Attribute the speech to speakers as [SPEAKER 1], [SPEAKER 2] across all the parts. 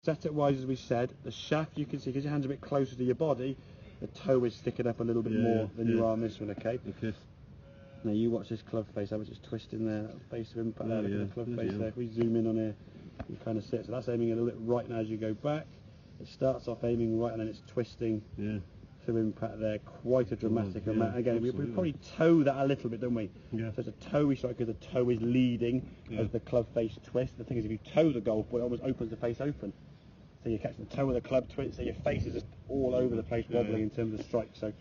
[SPEAKER 1] Setup wise, as we said, the shaft you can see, because your hand's a bit closer to your body, the toe is sticking up a little bit more than you are on this one, okay? Now you watch this club face, how much it's twisting there, that face of impact there, look at the club face there. If we zoom in on here, you kind of see it. So that's aiming a little bit right now as you go back. It starts off aiming right and then it's twisting through impact there, quite a dramatic amount. Again, we probably toe that a little bit, don't we? So it's a toe-y strike because the toe is leading as the club face twists. The thing is, if you toe the golf ball, it almost opens the face open. So you catch the toe of the club twist, so your face is just all over the place, wobbling in terms of the strike. So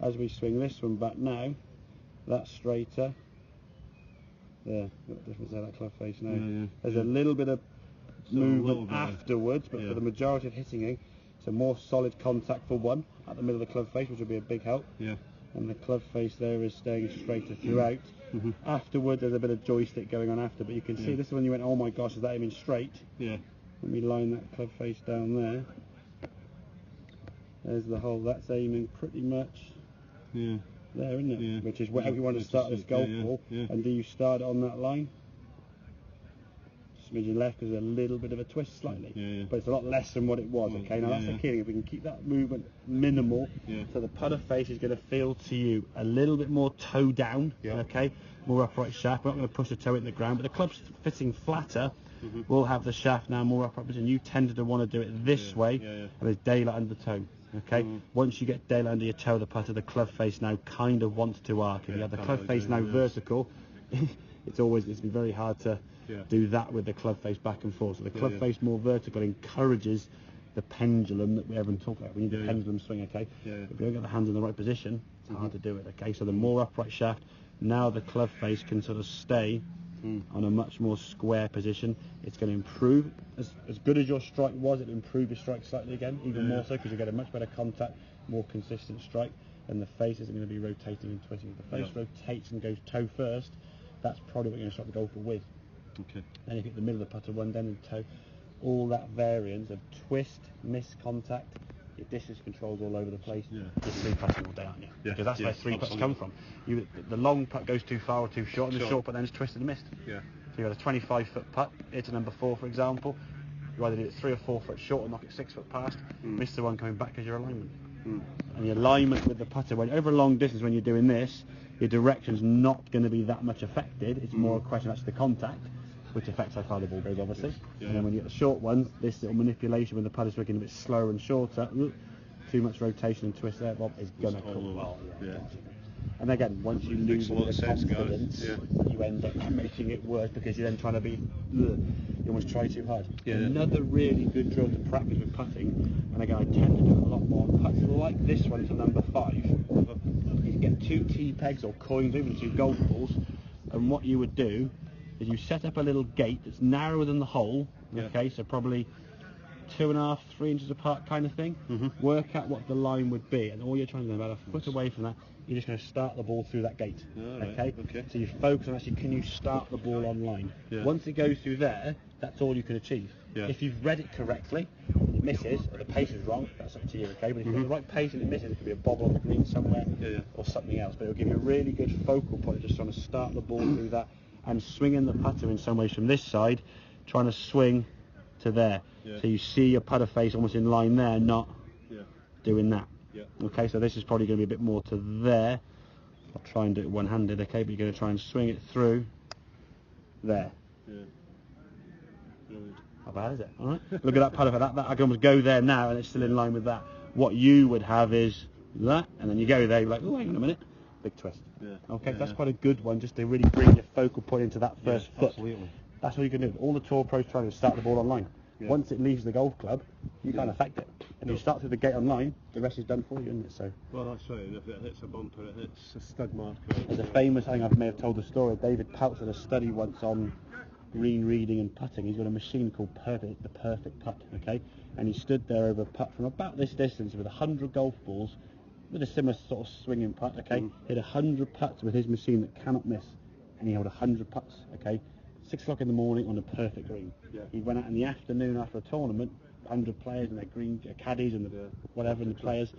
[SPEAKER 1] as we swing this one back now, that's straighter. There, what difference there, that club face now. There's a little bit of movement afterwards, but for the majority of hitting it, it's a more solid contact for one at the middle of the club face, which will be a big help. And the club face there is staying straighter throughout. Afterwards, there's a bit of joystick going on after, but you can see this is when you went, oh my gosh, is that aiming straight? Let me line that club face down there. There's the hole. That's aiming pretty much there, isn't it? Which is how you want to start this golf ball. And do you start it on that line? Smidgen left because there's a little bit of a twist slightly, but it's a lot less than what it was. Okay, now that's the key. If we can keep that movement minimal, so the putter face is going to feel to you a little bit more toe down. Okay, more upright shaft. We're not going to push the toe in the ground, but the club's fitting flatter. We'll have the shaft now more upright position. You tended to want to do it this way, and there's daylight under the toe. Okay, once you get daylight under your toe, the putter, the club face now kind of wants to arc. If you have the club face now vertical, it's going to be very hard to do that with the club face back and forth. So the club face more vertical encourages the pendulum that we haven't talked about. We need the pendulum swing. Okay, if we don't get the hands in the right position, it's hard to do it. Okay, so the more upright shaft, now the club face can sort of stay on a much more square position. It's going to improve. As good as your strike was, it'll improve your strike slightly again, even more so, because you get a much better contact, more consistent strike, and the face isn't going to be rotating and twisting. If the face rotates and goes toe first, that's probably what you're going to start the golfer with. Then if you hit the middle of the putter, one down and toe, all that variance of twist, miss contact, your distance controls all over the place. You're three putting all day, aren't you? Because that's where three putts come from. The long putt goes too far or too short, and the short putt then is twisted and missed. So you got a 25-foot putt, hit to number 4, for example. You either do it 3 or 4 foot short or knock it 6 foot past, miss the one coming back because your alignment. And your alignment with the putter, when over a long distance, when you're doing this, your direction's not going to be that much affected. It's more a question of actually the contact, which affects how far the ball goes, obviously. And then when you get the short ones, this little manipulation when the putter's working a bit slower and shorter, too much rotation and twist there, Bob, is going to come well. And again, once you lose the confidence, you end up making it worse because you're then trying to be, you almost try too hard. Another really good drill to practice with putting, and again, I tend to do a lot more on putts like this one to number 5. You get 2 tee pegs or coins, even 2 golf balls, and what you would do is you set up a little gate that's narrower than the hole, okay, so probably 2.5, 3 inches apart kind of thing. Work out what the line would be, and all you're trying to do, about a foot away from that, you're just going to start the ball through that gate. Okay? So you focus on actually, can you start the ball on line? Once it goes through there, that's all you can achieve. If you've read it correctly, it misses, or the pace is wrong, that's up to you, okay? But if you've got the right pace and it misses, it could be a bobble on the green somewhere, or something else. But it'll give you a really good focal point, just trying to start the ball through that, and swinging the putter in some ways from this side, trying to swing to there. So you see your putter face almost in line there, not doing that. Okay, so this is probably going to be a bit more to there. I'll try and do it one-handed, okay, but you're going to try and swing it through there. How bad is it? All right. Look at that putter. That I can almost go there now, and it's still in line with that. What you would have is that, and then you go there, you're like, oh, hang on a minute, big twist. Okay, so that's quite a good one, just to really bring your focal point into that first foot.
[SPEAKER 2] Absolutely.
[SPEAKER 1] That's what you can do. All the tour pros try to start the ball online. Once it leaves the golf club, you can't affect it. If you start through the gate online, the rest is done for you, isn't it? So.
[SPEAKER 2] Well, that's right. And if it hits a bumper, it hits a stud marker.
[SPEAKER 1] There's a famous, I think I may have told the story. David Peltz did a study once on green reading and putting. He's got a machine called the Perfect Putt. Okay, and he stood there over a putt from about this distance with 100 golf balls with a similar sort of swinging putt. Okay, hit 100 putts with his machine that cannot miss, and he held 100 putts. Okay. 6 o'clock in the morning on a perfect green. He went out in the afternoon after a tournament, 100 players and their green caddies and the whatever, and the players.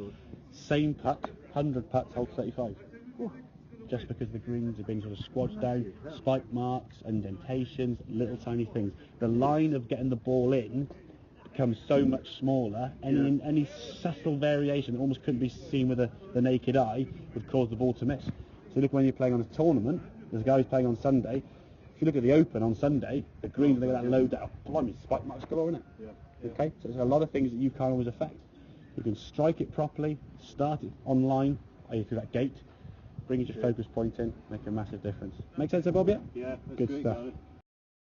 [SPEAKER 1] Same putt, 100 putts, hold 35. Just because the greens have been sort of squashed down, spike marks, indentations, little tiny things. The line of getting the ball in becomes so much smaller. Any subtle variation that almost couldn't be seen with the naked eye would cause the ball to miss. So look, when you're playing on a tournament, there's a guy who's playing on Sunday. If you look at the Open on Sunday, the greens, they got that low down. Blimey, spike marks galore, isn't it? Yeah. Okay, so there's a lot of things that you can't always affect. You can strike it properly, start it online, through that gate, bring your focus point in, make a massive difference. Make sense, Bob? Yeah.
[SPEAKER 2] Yeah, that's
[SPEAKER 1] good
[SPEAKER 2] great,
[SPEAKER 1] stuff.
[SPEAKER 2] Gary.